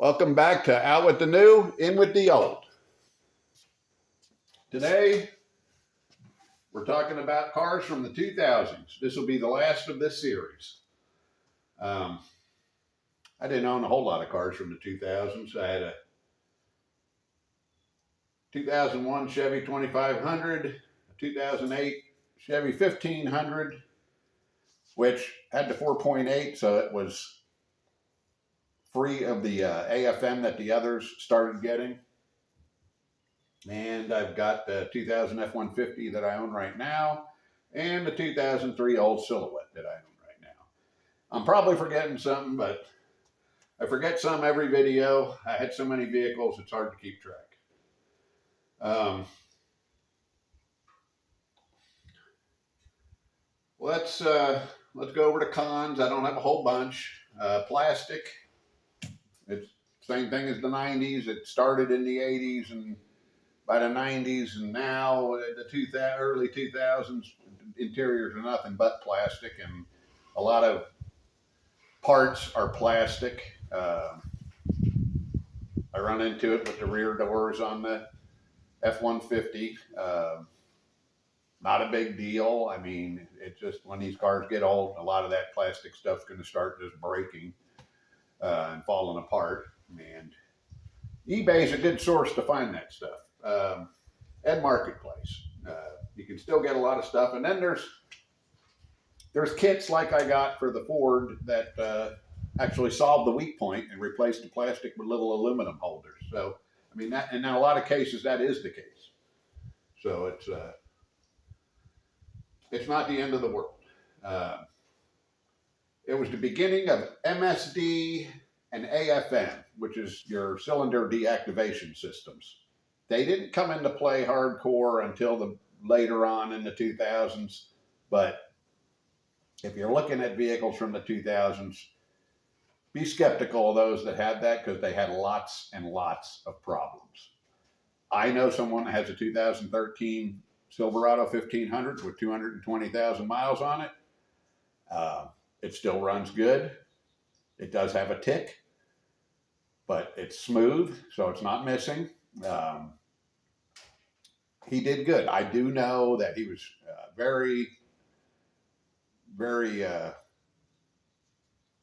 Welcome back to Out with the New, In with the Old. Today, we're talking about cars from the 2000s. This will be the last of this series. I didn't own a whole lot of cars from the 2000s. I had a 2001 Chevy 2500, a 2008 Chevy 1500, which had the 4.8, so it was free of the AFM that the others started getting. And I've got the 2000 F-150 that I own right now, and the 2003 old Silhouette that I own right now. I'm probably forgetting something, but I forget some every video. I had so many vehicles, it's hard to keep track. Let's go over to cons. I don't have a whole bunch. Plastic. It's the same thing as the 90s. It started in the 80s and by the 90s, and now the early 2000s, interiors are nothing but plastic, and a lot of parts are plastic. I run into it with the rear doors on the F-150. Not a big deal. I mean, it's just when these cars get old, a lot of that plastic stuff's going to start just breaking and falling apart. And eBay is a good source to find that stuff. And Marketplace. You can still get a lot of stuff. And then there's kits like I got for the Ford that actually solved the weak point and replaced the plastic with little aluminum holders. So, I mean, that, and in a lot of cases, that is the case. So it's not the end of the world. It was the beginning of MSD and AFM, which is your cylinder deactivation systems. They didn't come into play hardcore until later on in the 2000s, but if you're looking at vehicles from the 2000s, be skeptical of those that had that because they had lots and lots of problems. I know someone that has a 2013 Silverado 1500 with 220,000 miles on it. It still runs good. It does have a tick, but it's smooth, so it's not missing. He did good. I do know that he was very, very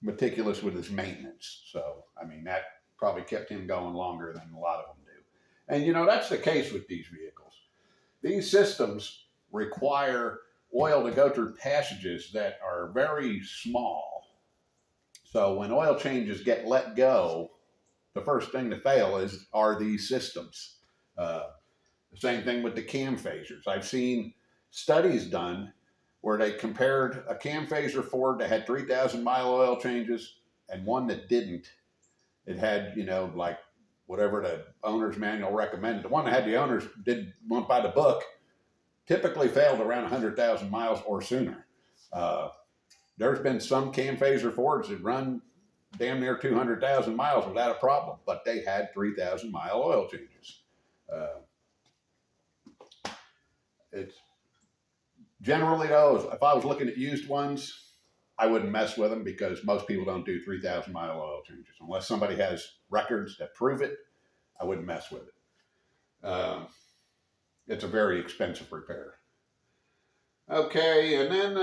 meticulous with his maintenance. So, I mean, that probably kept him going longer than a lot of them do. And, you know, that's the case with these vehicles. These systems require oil to go through passages that are very small. So when oil changes get let go, the first thing to fail are these systems. The same thing with the cam phasers. I've seen studies done where they compared a cam phaser Ford that had 3,000 mile oil changes and one that didn't. It had, you know, like whatever the owner's manual recommended. The one that had the owners went by the book typically failed around 100,000 miles or sooner. There's been some cam phaser Fords that run damn near 200,000 miles without a problem, but they had 3,000 mile oil changes. It's generally those, if I was looking at used ones, I wouldn't mess with them because most people don't do 3,000 mile oil changes. Unless somebody has records that prove it, I wouldn't mess with it. It's a very expensive repair. Okay, and then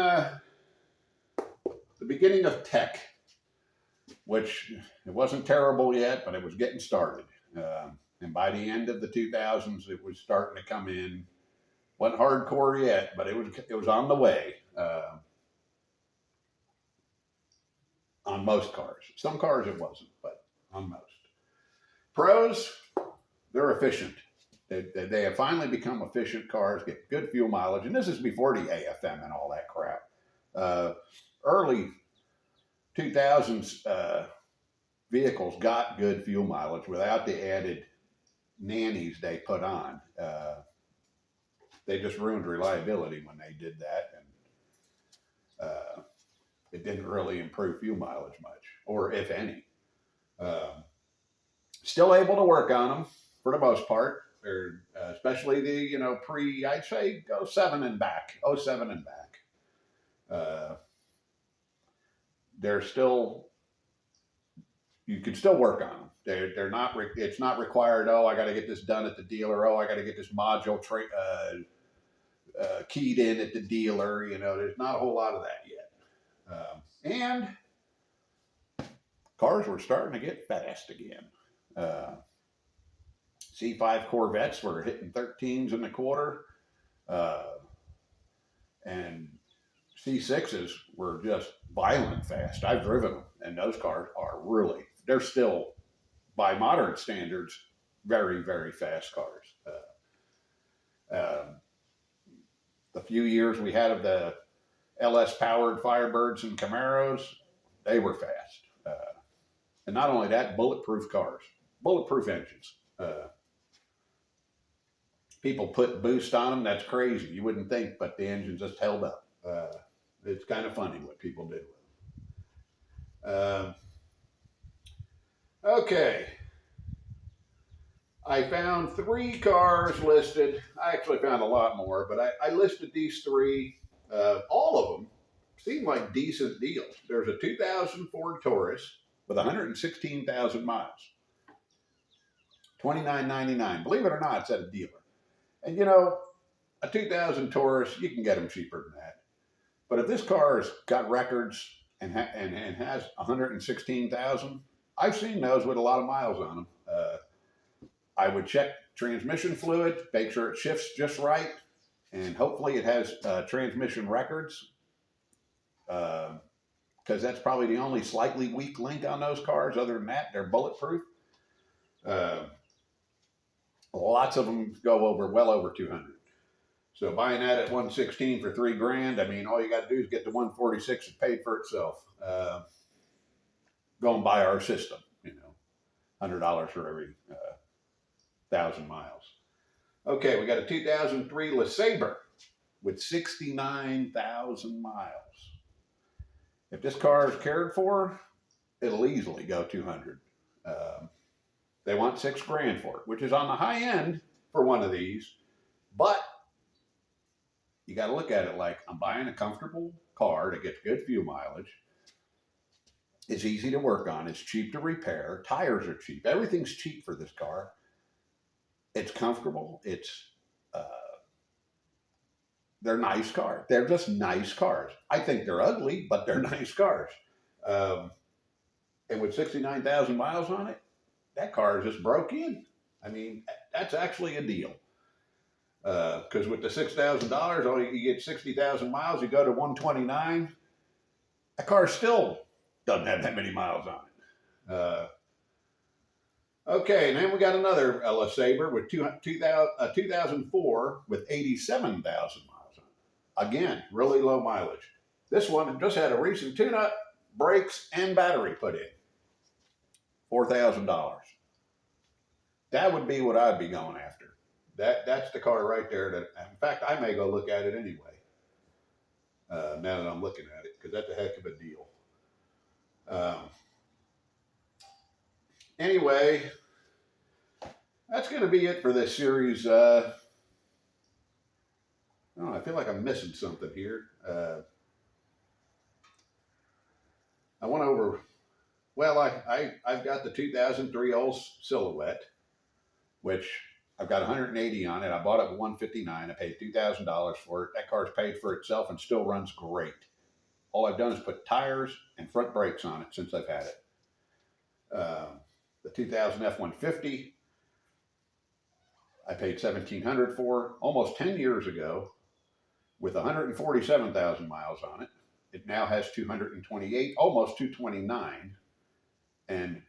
the beginning of tech, which it wasn't terrible yet, but it was getting started. And by the end of the 2000s, it was starting to come in. Wasn't hardcore yet, but it was on the way on most cars. Some cars it wasn't, but on most. Pros, they're efficient. They have finally become efficient cars, get good fuel mileage, and this is before the AFM and all that crap. Early 2000s vehicles got good fuel mileage without the added nannies they put on. They just ruined reliability when they did that, and it didn't really improve fuel mileage much, or if any. Still able to work on them for the most part. They're especially the, you know, I'd say 07 and back. They're still, you can still work on them. They're not. It's not required. Oh, I got to get this done at the dealer. Oh, I got to get this module keyed in at the dealer. You know, there's not a whole lot of that yet. And cars were starting to get fast again. C5 Corvettes were hitting 13s in the quarter, and C6s were just violent fast. I've driven them, and those cars are really, they're still, by modern standards, very, very fast cars. The few years we had of the LS powered Firebirds and Camaros, they were fast. And not only that, bulletproof cars, bulletproof engines. People put boost on them. That's crazy. You wouldn't think, but the engine just held up. It's kind of funny what people did with them. Okay. I found 3 cars listed. I actually found a lot more, but I listed these 3. All of them seem like decent deals. There's a 2000 Ford Taurus with 116,000 miles. $29.99. Believe it or not, it's at a dealer. And you know, a 2000 Taurus, you can get them cheaper than that. But if this car's got records and has 116,000, I've seen those with a lot of miles on them. I would check transmission fluid, make sure it shifts just right, and hopefully it has transmission records, because that's probably the only slightly weak link on those cars. Other than that, they're bulletproof. Lots of them go over well over 200. So buying that at 116 for $3,000, I mean, all you got to do is get the 146 and paid for itself. Go and buy our system, you know, $100 for every 1,000 miles. Okay, we got a 2003 LeSabre with 69,000 miles. If this car is cared for, it'll easily go 200. They want $6,000 for it, which is on the high end for one of these, but you got to look at it like, I'm buying a comfortable car that gets good fuel mileage. It's easy to work on. It's cheap to repair. Tires are cheap. Everything's cheap for this car. It's comfortable. They're nice cars. They're just nice cars. I think they're ugly, but they're nice cars. And with 69,000 miles on it, that car just broke in. I mean, that's actually a deal. Because with the $6,000, only you get 60,000 miles. You go to 129. That car still doesn't have that many miles on it. Okay, and then we got another LeSabre with 2004 with 87,000 miles on it. Again, really low mileage. This one just had a recent tune-up, brakes, and battery put in. $4,000. That would be what I'd be going after. That's the car right there. That, in fact, I may go look at it anyway. Now that I'm looking at it, because that's a heck of a deal. Anyway, that's going to be it for this series. I feel like I'm missing something here. I went over. Well, I've got the 2003 Olds Silhouette, which I've got 180 on it. I bought it at 159. I paid $2,000 for it. That car's paid for itself and still runs great. All I've done is put tires and front brakes on it since I've had it. The 2000 F-150, I paid $1,700 for almost 10 years ago with 147,000 miles on it. It now has 228, almost 229, and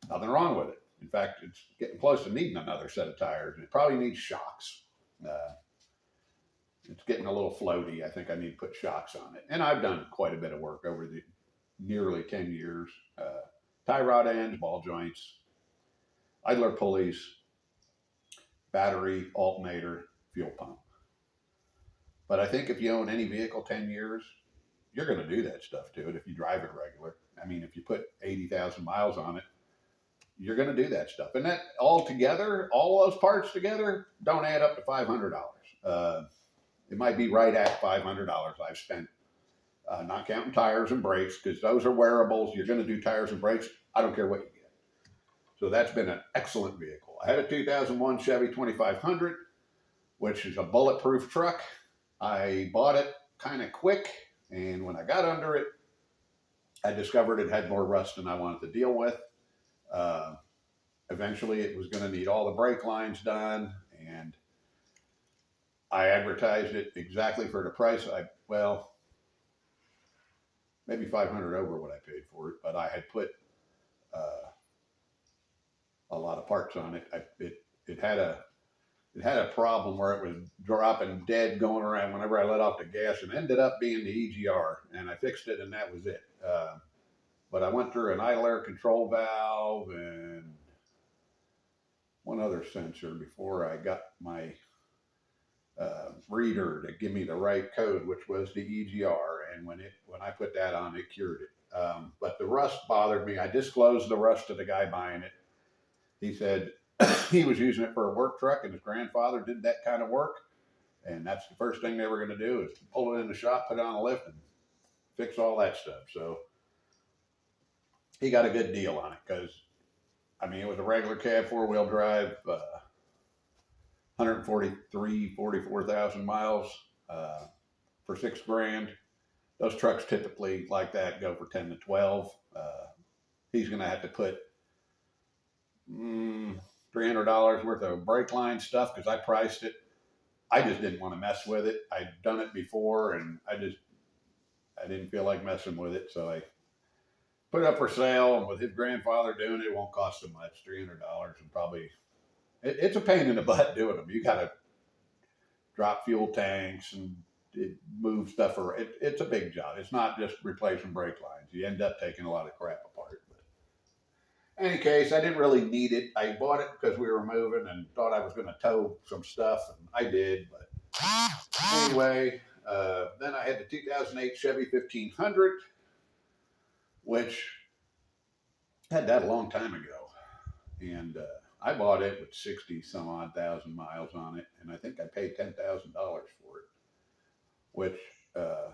nothing wrong with it. In fact, it's getting close to needing another set of tires. It probably needs shocks. It's getting a little floaty. I think I need to put shocks on it. And I've done quite a bit of work over the nearly 10 years. Tie rod ends, ball joints, idler pulleys, battery, alternator, fuel pump. But I think if you own any vehicle 10 years, you're going to do that stuff to it if you drive it regular. I mean, if you put 80,000 miles on it, you're going to do that stuff. And that all together, all those parts together, don't add up to $500. It might be right at $500 I've spent, not counting tires and brakes, because those are wearables. You're going to do tires and brakes. I don't care what you get. So that's been an excellent vehicle. I had a 2001 Chevy 2500, which is a bulletproof truck. I bought it kind of quick, and when I got under it, I discovered it had more rust than I wanted to deal with. Uh, Eventually, it was going to need all the brake lines done, and I advertised it exactly for the price. Well, maybe 500 over what I paid for it, but I had put a lot of parts on it. It had a problem where it was dropping dead going around whenever I let off the gas, and ended up being the EGR, and I fixed it, and that was it. But I went through an idle air control valve and one other sensor before I got my reader to give me the right code, which was the EGR. And when I put that on, it cured it. But the rust bothered me. I disclosed the rust to the guy buying it. He said he was using it for a work truck, and his grandfather did that kind of work. And that's the first thing they were going to do is pull it in the shop, put it on a lift, and fix all that stuff. So he got a good deal on it because, I mean, it was a regular cab, 4-wheel drive, 44,000 miles for $6,000. Those trucks typically like that go for 10 to 12. He's going to have to put $300 worth of brake line stuff because I priced it. I just didn't want to mess with it. I'd done it before, and I didn't feel like messing with it, so I put it up for sale. And with his grandfather doing it, it won't cost him much, $300, and probably it's a pain in the butt doing them. You got to drop fuel tanks and move stuff around. It's a big job. It's not just replacing brake lines. You end up taking a lot of crap apart. But in any case, I didn't really need it. I bought it because we were moving and thought I was going to tow some stuff, and I did. But anyway, then I had the 2008 Chevy 1500, which had that a long time ago. And I bought it with 60 some odd thousand miles on it, and I think I paid $10,000 for it, which I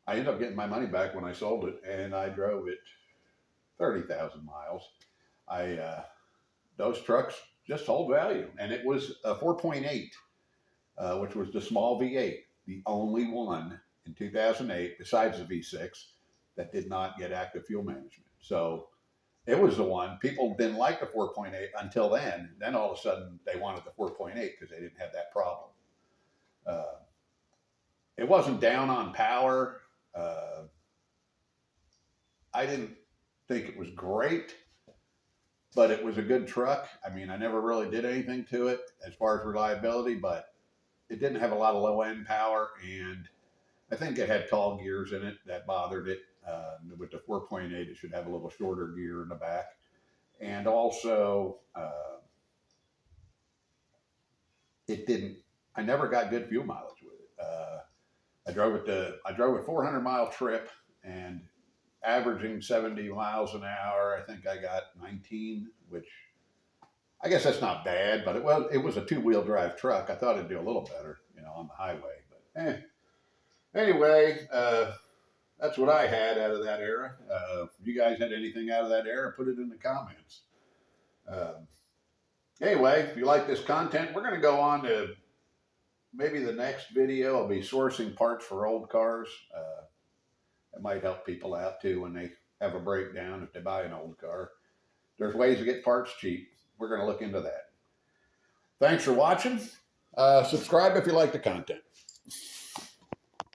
ended up getting my money back when I sold it, and I drove it 30,000 miles. Those trucks just hold value, and it was a 4.8, which was the small V8, the only one in 2008 besides the V6 that did not get active fuel management. So it was the one. People didn't like the 4.8 until then. Then all of a sudden they wanted the 4.8 because they didn't have that problem. It wasn't down on power. I didn't think it was great, but it was a good truck. I mean, I never really did anything to it as far as reliability, but it didn't have a lot of low end power, and I think it had tall gears in it that bothered it. With the 4.8, it should have a little shorter gear in the back. And also, I never got good fuel mileage with it. I drove a 400-mile trip, and averaging 70 miles an hour, I think I got 19, which I guess that's not bad, but it was a 2-wheel drive truck. I thought it'd do a little better, on the highway. But anyway, that's what I had out of that era. If you guys had anything out of that era, put it in the comments. Anyway, if you like this content, we're going to go on to maybe the next video. I'll be sourcing parts for old cars. It might help people out too when they have a breakdown if they buy an old car. There's ways to get parts cheap. We're going to look into that. Thanks for watching. Subscribe if you like the content.